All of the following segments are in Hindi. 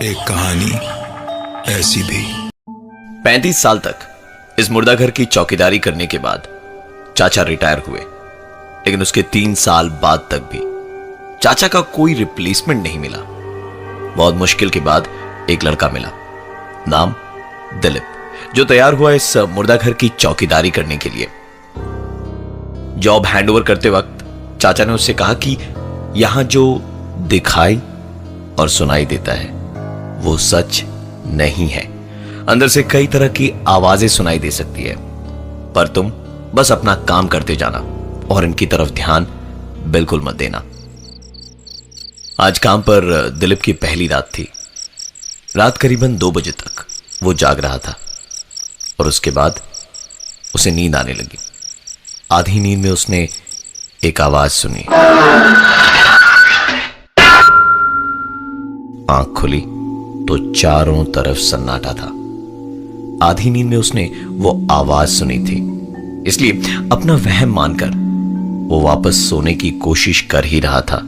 एक कहानी ऐसी भी। 35 साल तक इस मुर्दाघर की चौकीदारी करने के बाद चाचा रिटायर हुए, लेकिन उसके 3 साल बाद तक भी चाचा का कोई रिप्लेसमेंट नहीं मिला। बहुत मुश्किल के बाद एक लड़का मिला, नाम दिलीप, जो तैयार हुआ इस मुर्दाघर की चौकीदारी करने के लिए। जॉब हैंडओवर करते वक्त चाचा ने उससे कहा कि यहां जो दिखाई और सुनाई देता है वो सच नहीं है। अंदर से कई तरह की आवाजें सुनाई दे सकती है, पर तुम बस अपना काम करते जाना और इनकी तरफ ध्यान बिल्कुल मत देना। आज काम पर दिलीप की पहली रात थी। रात करीबन 2 बजे तक वो जाग रहा था और उसके बाद उसे नींद आने लगी। आधी नींद में उसने एक आवाज सुनी। आंख खुली तो चारों तरफ सन्नाटा था। आधी नींद में उसने वो आवाज सुनी थी, इसलिए अपना वहम मानकर वो वापस सोने की कोशिश कर ही रहा था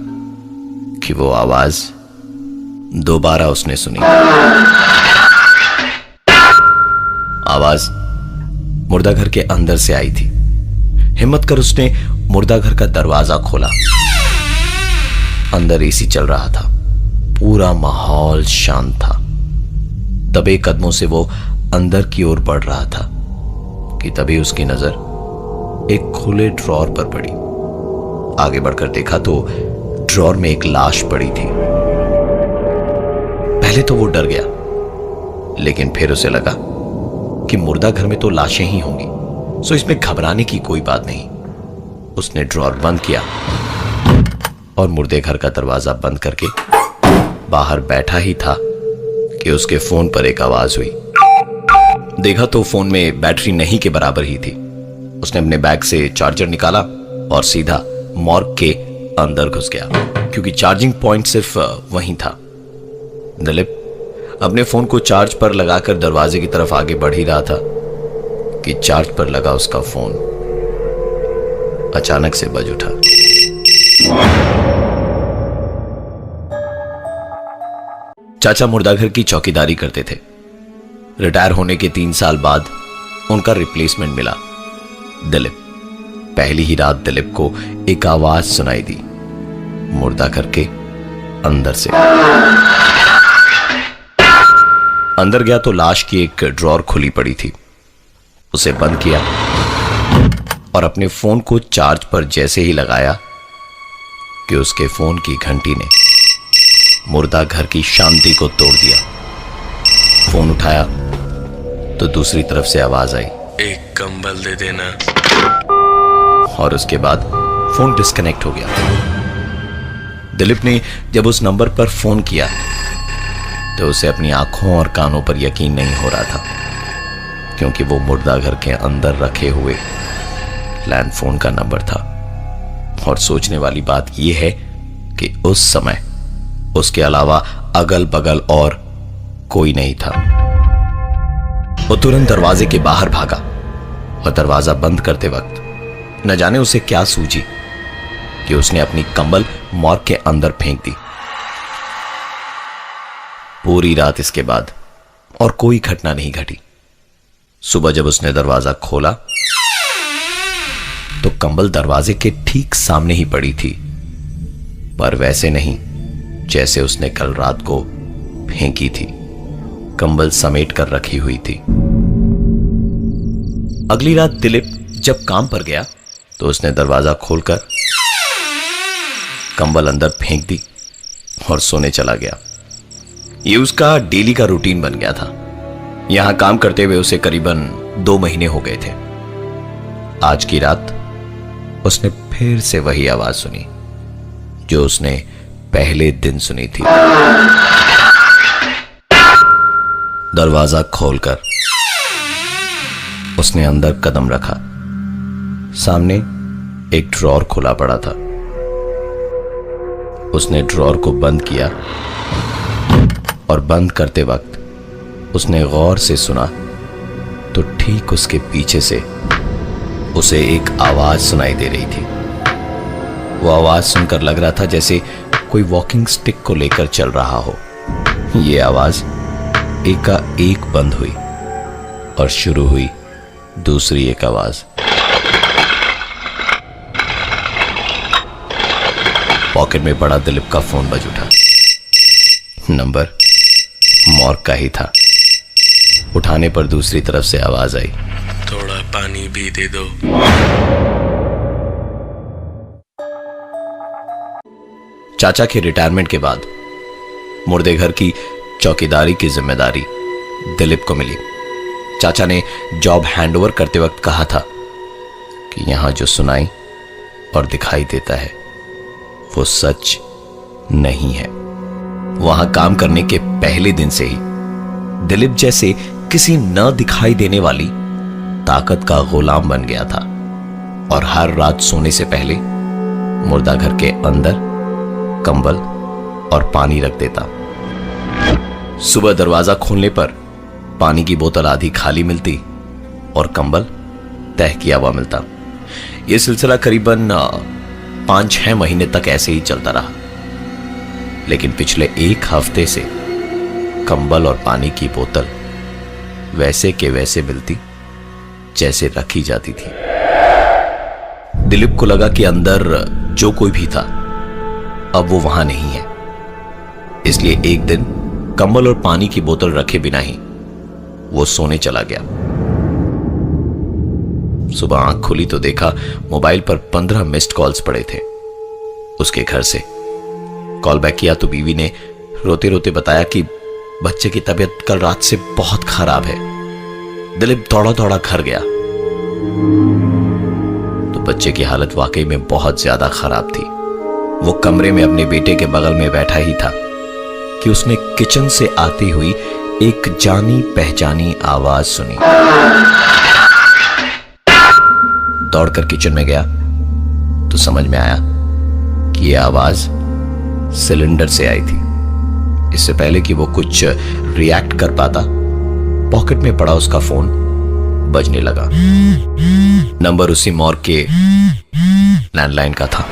कि वो आवाज दोबारा उसने सुनी। आवाज मुर्दाघर के अंदर से आई थी। हिम्मत कर उसने मुर्दाघर का दरवाजा खोला। अंदर एसी चल रहा था, पूरा माहौल शांत था। दबे कदमों से वो अंदर की ओर बढ़ रहा था कि तभी उसकी नजर एक खुले ड्रॉर पर पड़ी। आगे बढ़कर देखा तो ड्रॉर में एक लाश पड़ी थी। पहले तो वो डर गया, लेकिन फिर उसे लगा कि मुर्दाघर में तो लाशें ही होंगी, सो इसमें घबराने की कोई बात नहीं। उसने ड्रॉर बंद किया और मुर्दे घर का दरवाजा बंद करके बाहर बैठा ही था कि उसके फोन पर एक आवाज हुई। देखा तो फोन में बैटरी नहीं के बराबर ही थी। उसने अपने बैग से चार्जर निकाला और सीधा मॉर्ग के अंदर घुस गया, क्योंकि चार्जिंग पॉइंट सिर्फ वहीं था। दिलीप अपने फोन को चार्ज पर लगाकर दरवाजे की तरफ आगे बढ़ ही रहा था कि चार्ज पर लगा उसका फोन अचानक से बज उठा। चाचा मुर्दाघर की चौकीदारी करते थे। रिटायर होने के 3 साल बाद उनका रिप्लेसमेंट मिला, दिलीप। पहली ही रात दिलीप को एक आवाज सुनाई दी मुर्दाघर के अंदर से। अंदर गया तो लाश की एक ड्रॉर खुली पड़ी थी। उसे बंद किया और अपने फोन को चार्ज पर जैसे ही लगाया कि उसके फोन की घंटी ने मुर्दाघर की शांति को तोड़ दिया। फोन उठाया तो दूसरी तरफ से आवाज आई, एक कंबल दे देना। और उसके बाद फोन डिस्कनेक्ट हो गया। दिलीप ने जब उस नंबर पर फोन किया तो उसे अपनी आंखों और कानों पर यकीन नहीं हो रहा था, क्योंकि वो मुर्दाघर के अंदर रखे हुए लैंडफोन का नंबर था। और सोचने वाली बात यह है कि उस समय उसके अलावा अगल बगल और कोई नहीं था। वो तुरंत दरवाजे के बाहर भागा और दरवाजा बंद करते वक्त न जाने उसे क्या सूझी कि उसने अपनी कंबल मॉर्ग के अंदर फेंक दी। पूरी रात इसके बाद और कोई घटना नहीं घटी। सुबह जब उसने दरवाजा खोला तो कंबल दरवाजे के ठीक सामने ही पड़ी थी, पर वैसे नहीं जैसे उसने कल रात को फेंकी थी। कंबल समेट कर रखी हुई थी। अगली रात दिलीप जब काम पर गया तो उसने दरवाजा खोलकर कंबल अंदर फेंक दी और सोने चला गया। यह उसका डेली का रूटीन बन गया था। यहां काम करते हुए उसे करीबन 2 महीने हो गए थे। आज की रात उसने फिर से वही आवाज सुनी जो उसने पहले दिन सुनी थी। दरवाजा खोलकर उसने अंदर कदम रखा। सामने एक ड्रॉर खुला पड़ा था। उसने ड्रॉर को बंद किया और बंद करते वक्त उसने गौर से सुना तो ठीक उसके पीछे से उसे एक आवाज सुनाई दे रही थी। वो आवाज सुनकर लग रहा था जैसे कोई वॉकिंग स्टिक को लेकर चल रहा हो। यह आवाज एकाएक बंद हुई और शुरू हुई दूसरी एक आवाज। पॉकेट में पड़ा दिलीप का फोन बज उठा। नंबर मॉर्ग का ही था। उठाने पर दूसरी तरफ से आवाज आई, थोड़ा पानी भी दे दो। चाचा के रिटायरमेंट के बाद मुर्दे घर की चौकीदारी की जिम्मेदारी दिलीप को मिली। चाचा ने जॉब हैंडओवर करते वक्त कहा था कि यहां जो सुनाई और दिखाई देता है वो सच नहीं है। वहां काम करने के पहले दिन से ही दिलीप जैसे किसी न दिखाई देने वाली ताकत का गुलाम बन गया था और हर रात सोने से पहले मुर्दा घर के अंदर कंबल और पानी रख देता। सुबह दरवाजा खोलने पर पानी की बोतल आधी खाली मिलती और कंबल तह किया हुआ मिलता। यह सिलसिला करीबन 5-6 महीने तक ऐसे ही चलता रहा, लेकिन पिछले एक हफ्ते से कंबल और पानी की बोतल वैसे के वैसे मिलती जैसे रखी जाती थी। दिलीप को लगा कि अंदर जो कोई भी था अब वो वहां नहीं है, इसलिए एक दिन कंबल और पानी की बोतल रखे बिना ही वो सोने चला गया। सुबह आंख खुली तो देखा मोबाइल पर 15 मिस्ड कॉल्स पड़े थे उसके घर से। कॉल बैक किया तो बीवी ने रोते रोते बताया कि बच्चे की तबीयत कल रात से बहुत खराब है। दिलीप दौड़ा दौड़ा घर गया तो बच्चे की हालत वाकई में बहुत ज्यादा खराब थी। वो कमरे में अपने बेटे के बगल में बैठा ही था कि उसने किचन से आती हुई एक जानी पहचानी आवाज सुनी। दौड़कर किचन में गया तो समझ में आया कि यह आवाज सिलेंडर से आई थी। इससे पहले कि वो कुछ रिएक्ट कर पाता, पॉकेट में पड़ा उसका फोन बजने लगा। नंबर उसी मॉर्ग के लैंडलाइन का था।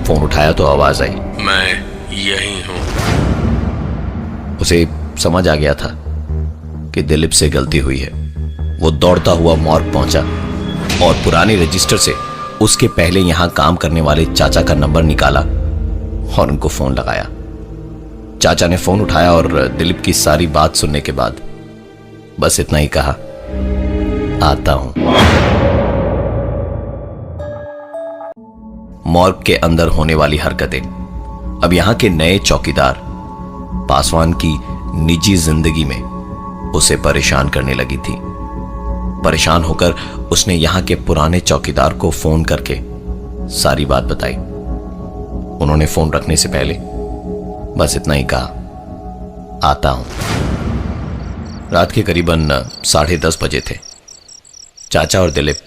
फोन उठाया तो आवाज आई, मैं यही हूं। उसे समझ आ गया था कि दिलीप से गलती हुई है। वो दौड़ता हुआ मॉर्ग पहुंचा और पुराने रजिस्टर से उसके पहले यहां काम करने वाले चाचा का नंबर निकाला और उनको फोन लगाया। चाचा ने फोन उठाया और दिलीप की सारी बात सुनने के बाद बस इतना ही कहा, आता हूं। मॉर्ग के अंदर होने वाली हरकतें अब यहां के नए चौकीदार पासवान की निजी जिंदगी में उसे परेशान करने लगी थी। परेशान होकर उसने यहां के पुराने चौकीदार को फोन करके सारी बात बताई। उन्होंने फोन रखने से पहले बस इतना ही कहा, आता हूं। रात के करीबन 10:30 बजे थे। चाचा और दिलीप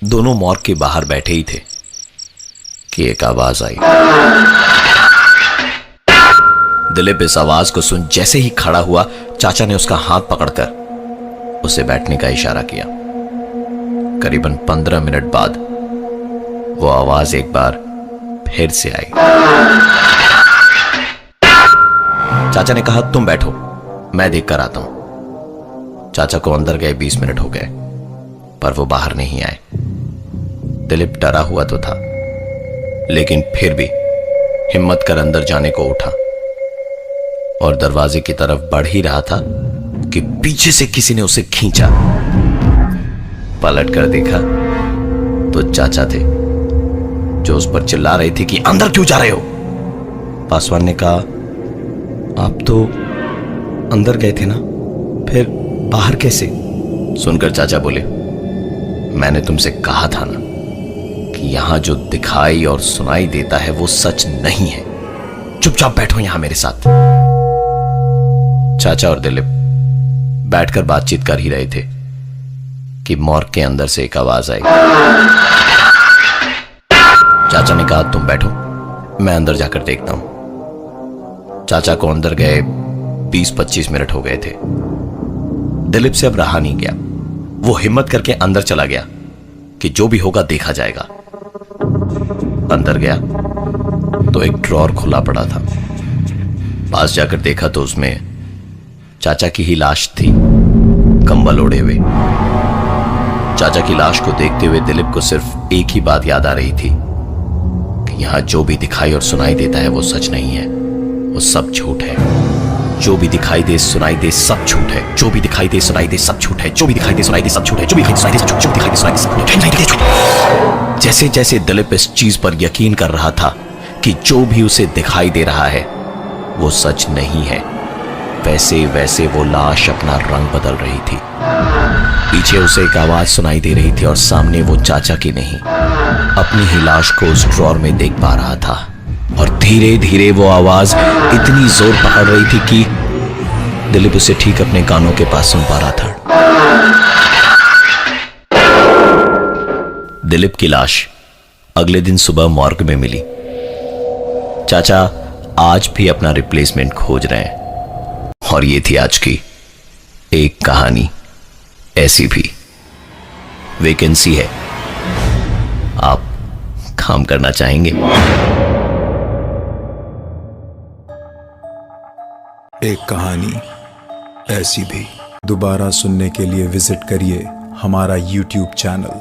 दोनों मॉर्ग के बाहर बैठे ही थे कि एक आवाज आई। दिलीप इस आवाज को सुन जैसे ही खड़ा हुआ, चाचा ने उसका हाथ पकड़कर उसे बैठने का इशारा किया। करीबन 15 मिनट बाद वो आवाज एक बार फिर से आई। चाचा ने कहा, तुम बैठो, मैं देख कर आता हूं। चाचा को अंदर गए 20 मिनट हो गए पर वो बाहर नहीं आए। दिलीप डरा हुआ तो था, लेकिन फिर भी हिम्मत कर अंदर जाने को उठा और दरवाजे की तरफ बढ़ ही रहा था कि पीछे से किसी ने उसे खींचा। पलट कर देखा तो चाचा थे, जो उस पर चिल्ला रहे थे कि अंदर क्यों जा रहे हो। पासवान ने कहा, आप तो अंदर गए थे ना, फिर बाहर कैसे? सुनकर चाचा बोले, मैंने तुमसे कहा था ना कि यहां जो दिखाई और सुनाई देता है वो सच नहीं है। चुपचाप बैठो यहां मेरे साथ। चाचा और दिलीप बैठकर बातचीत कर ही रहे थे कि मॉर्ग के अंदर से एक आवाज आई। चाचा ने कहा, तुम बैठो, मैं अंदर जाकर देखता हूं। चाचा को अंदर गए 20-25 मिनट हो गए थे। दिलीप से अब रहा नहीं गया। वो हिम्मत करके अंदर चला गया कि जो भी होगा देखा जाएगा। अंदर गया तो एक ड्रॉर खुला पड़ा था। पास जाकर देखा तो उसमें चाचा की ही लाश थी, कंबल ओढ़े हुए। चाचा की लाश को देखते हुए दिलीप को सिर्फ एक ही बात याद आ रही थी कि यहां जो भी दिखाई और सुनाई देता है वो सच नहीं है, वो सब झूठ है। जो भी दिखाई दे सुनाई दे सब झूठ है। जो भी दिखाई दे सुनाई दे सब झूठ है। जो भी दिखाई दे सुनाई दे सब झूठ है। जो भी दिखाई दे सुनाई दे सब झूठ, जो भी दिखाई दे सुनाई दे सब झूठ। जैसे जैसे दिलीप इस चीज पर यकीन कर रहा था कि जो भी उसे दिखाई दे रहा है वो सच नहीं है, वैसे वैसे वो लाश अपना रंग बदल रही थी। पीछे उसे एक आवाज सुनाई दे रही थी और सामने वो चाचा की नहीं, अपनी ही लाश को उस ड्रॉर में देख पा रहा था। और धीरे धीरे वो आवाज इतनी जोर पकड़ रही थी कि दिलीप उसे ठीक अपने कानों के पास सुन पा रहा था। दिलीप की लाश अगले दिन सुबह मॉर्ग में मिली। चाचा आज भी अपना रिप्लेसमेंट खोज रहे हैं। और ये थी आज की एक कहानी। ऐसी भी वैकेंसी है, आप काम करना चाहेंगे? एक कहानी ऐसी भी दोबारा सुनने के लिए विजिट करिए हमारा YouTube चैनल